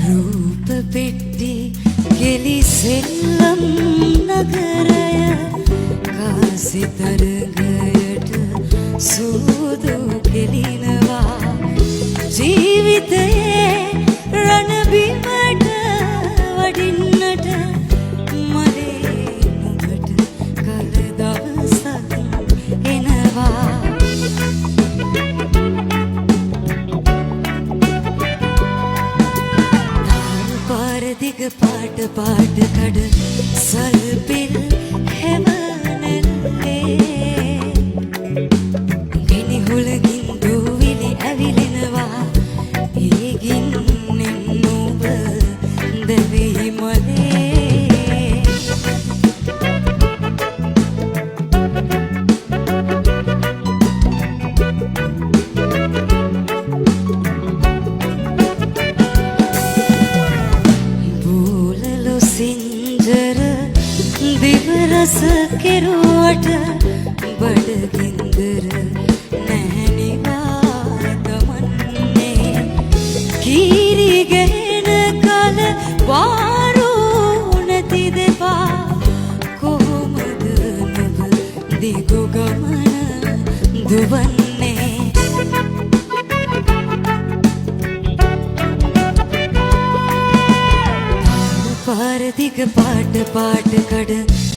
රූප පෙට්ටි ගෙලි සෙල්ලම් නගරය කාසි තරගයට සූදු ගෙලිනවා ජීවිතයේ රණබිමට වඩින්නට මලේ නුඹට කල දවසක් එනවා දිග පාට පාට කඩ සල්පිල් හැමනැල්ලේ ගිනිහුලකින් දූවිලි ඇවිලෙනවා ඒ ගින්නෙන් නුඹ දැවෙයි මලේ සිංජර දිවරස කෙරුවට බඩගින්දර නැහැනිවා ගමන්නේ කීරිගෙන කල වාරු නැති දෙපා කොහොමද නුඹ දිගු ගමන දුවන්නේ පාර දිග පාට පාට කඩ